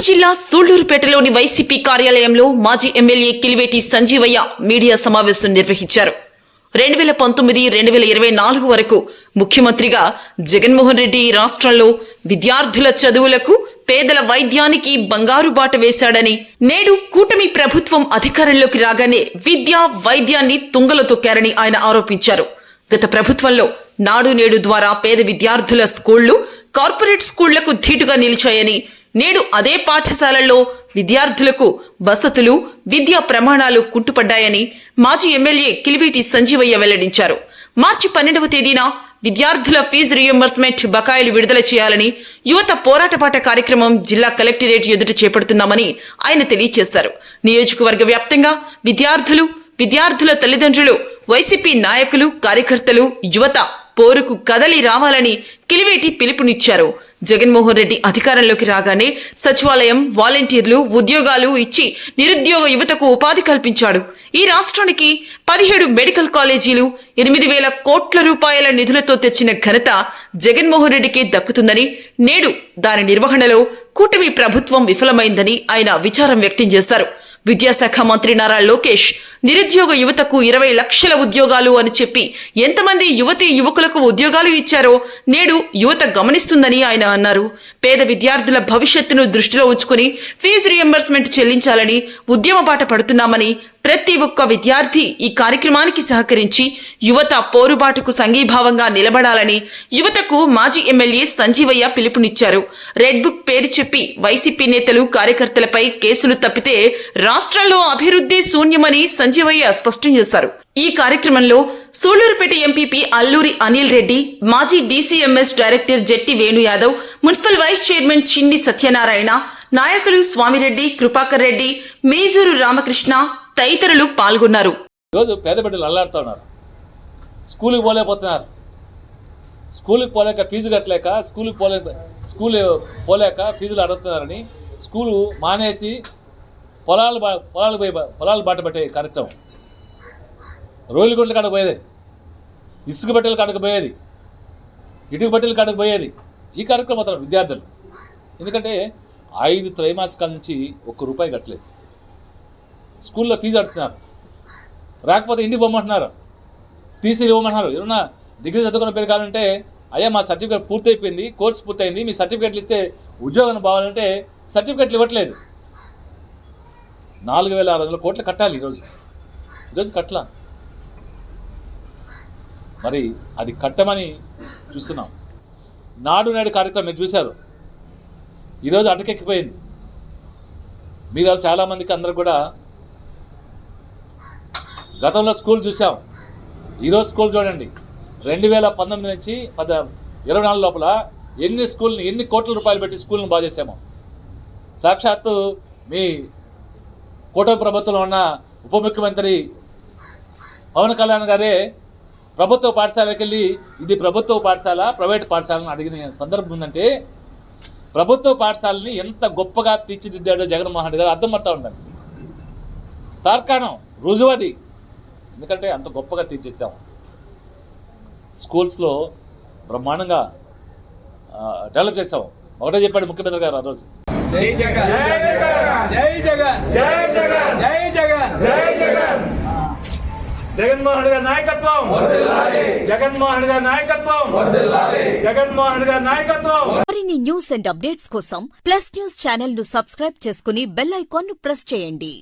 జిల్లా సూళ్లూరుపేటలోని వైసీపీ కార్యాలయంలో మాజీ ఎమ్మెల్యే కిలివేటి సంజీవయ్య మీడియా సమావేశం నిర్వహించారు. 2019-2024 వరకు ముఖ్యమంత్రిగా జగన్మోహన్ రెడ్డి రాష్ట్రంలో విద్యార్థుల చదువులకు, పేదల వైద్యానికి బంగారు బాట వేశాడని, నేడు కూటమి ప్రభుత్వం అధికారంలోకి రాగానే విద్యా, వైద్యాన్ని తుంగలో తొక్కారని ఆయన ఆరోపించారు. గత ప్రభుత్వంలో నాడు నేడు ద్వారా పేద విద్యార్థుల స్కూళ్లు, కార్పొరేట్ స్కూళ్లకు ధీటుగా నిలిచాయని, నేడు అదే పాఠశాలల్లో విద్యార్థులకు వసతులు, విద్యా ప్రమాణాలు కుంటుపడ్డాయని మాజీ ఎమ్మెల్యే కిలివేటి సంజీవయ్య వెల్లడించారు. మార్చి 12వ తేదీన విద్యార్థుల ఫీజు రియంబర్స్మెంట్ బకాయిలు విడుదల చేయాలని యువత పోరాటపాట కార్యక్రమం జిల్లా కలెక్టరేట్ ఎదుట చేపడుతున్నామని ఆయన తెలియజేశారు. నియోజకవర్గ వ్యాప్తంగా విద్యార్థుల తల్లిదండ్రులు, వైసీపీ నాయకులు, కార్యకర్తలు, యువత పోరుకు కదలి రావాలని కిలివేటి పిలుపునిచ్చారు. జగన్మోహన్ రెడ్డి అధికారంలోకి రాగానే సచివాలయం, వాలంటీర్లు, ఉద్యోగాలు ఇచ్చి నిరుద్యోగ యువతకు ఉపాధి కల్పించాడు. ఈ రాష్ట్రానికి 17 మెడికల్ కాలేజీలు, 8,000 కోట్ల రూపాయల నిధులతో తెచ్చిన ఘనత జగన్మోహన్ రెడ్డికే దక్కుతుందని, నేడు దాని నిర్వహణలో కూటమి ప్రభుత్వం విఫలమైందని ఆయన విచారం వ్యక్తం చేశారు. విద్యాశాఖ మంత్రి నారా లోకేష్ నిరుద్యోగ యువతకు 20 లక్షల ఉద్యోగాలు అని చెప్పి ఎంతమంది యువకులకు ఉద్యోగాలు ఇచ్చారో నేడు యువత గమనిస్తుందని ఆయన అన్నారు. పేద విద్యార్థుల భవిష్యత్తును దృష్టిలో ఉంచుకుని ఫీజు రియంబర్స్మెంట్ చెల్లించాలని ఉద్యమ బాట పడుతున్నామని, ప్రతి ఒక్క విద్యార్థి ఈ కార్యక్రమానికి సహకరించి యువత పోరుబాటుకు సంఘీభావంగా నిలబడాలని యువతకు మాజీ ఎమ్మెల్యే సంజీవయ్య పిలుపునిచ్చారు. రెడ్ బుక్ పేరు చెప్పి వైసీపీ నేతలు, కార్యకర్తలపై కేసులు తప్పితే రాష్ట్రంలో అభివృద్ధి శూన్యమని సంజీవయ్య స్పష్టం చేశారు. ఈ కార్యక్రమంలో సూళ్లూరుపేట ఎంపీపీ అల్లూరి అనిల్ రెడ్డి, మాజీ DCMS director Jetti Venu Yadav, municipal vice chairman Chindi Satyanarayana, నాయకులు స్వామిరెడ్డి, కృపాకర్ రెడ్డి, మేజూరు రామకృష్ణ తదితరులు పాల్గొన్నారు. ఈరోజు పేద బిడ్డలు అల్లాడుతూ ఉన్నారు. స్కూల్కి పోలేకపోతున్నారు. స్కూల్కి పోలేక ఫీజు కట్టలేక, స్కూల్ పోలేక ఫీజులు అడుగుతున్నారని స్కూలు మానేసి పొలాలు బాట పట్టే కార్యక్రమం. రోడ్ల గుంటల కాడకు పోయేది, ఇసుక బట్టల కాడకు పోయేది, ఇటుక బట్టల కాడకు పోయేది. ఈ కార్యక్రమం అవుతారు విద్యార్థులు. ఎందుకంటే 5 త్రైమాసికాల నుంచి ₹1 కట్టలేదు. స్కూల్లో ఫీజు అడుగుతున్నారు. రాకపోతే ఇంటికి పోమంటున్నారు, టీసీలు ఇవ్వమంటున్నారు. ఏమన్నా డిగ్రీ చదువుకున్న పేరు కావాలంటే, అయ్యా మా సర్టిఫికేట్ పూర్తయిపోయింది, కోర్సు పూర్తయింది, మీ సర్టిఫికేట్లు ఇస్తే ఉద్యోగం బావాలంటే సర్టిఫికేట్లు ఇవ్వట్లేదు. 4,600 కోట్లు కట్టాలి ఈరోజు కట్టలా. మరి అది కట్టమని చూస్తున్నాం. నాడు నేడు కార్యక్రమం మీరు చూశారు, ఈరోజు అటకెక్కిపోయింది. మీరు చాలామందికి అందరూ కూడా గతంలో స్కూల్ చూసాం, ఈరోజు స్కూల్ చూడండి. 2019 నుంచి 24 లోపల ఎన్ని కోట్ల రూపాయలు పెట్టి స్కూల్ని బాగా చేసామో. సాక్షాత్తు మీ కూటమి ప్రభుత్వంలో ఉన్న ఉప ముఖ్యమంత్రి పవన్ కళ్యాణ్ గారే ప్రభుత్వ పాఠశాలకు వెళ్ళి ఇది ప్రభుత్వ పాఠశాల, ప్రైవేట్ పాఠశాలను అడిగిన సందర్భం ఉందంటే, ప్రభుత్వ పాఠశాలని ఎంత గొప్పగా తీర్చిదిద్దాడో జగన్మోహన్ రెడ్డి గారు అర్థం పడుతూ ఉండండి. తార్కాణం రుజువది. ఎందుకంటే అంత గొప్పగా తీర్చిద్దాం. స్కూల్స్లో బ్రహ్మాండంగా డెవలప్ చేసాం. ఒకటే చెప్పాడు ముఖ్యమంత్రి గారు ఆ రోజు. జై జగన్, జై జగన్, జై జగన్, జై జగన్, జై జగన్. జగన్మోహన్ రెడ్డి గారి నాయకత్వం వర్ధిల్లాలి. జగన్మోహన్ రెడ్డి గారి నాయకత్వం వర్ధిల్లాలి. జగన్మోహన్ రెడ్డి గారి నాయకత్వం. మరిన్ని న్యూస్ అండ్ అప్డేట్స్ కోసం ప్లస్ న్యూస్ ఛానల్ ను సబ్స్క్రైబ్ చేసుకుని బెల్ ఐకాన్ ను ప్రెస్ చేయండి.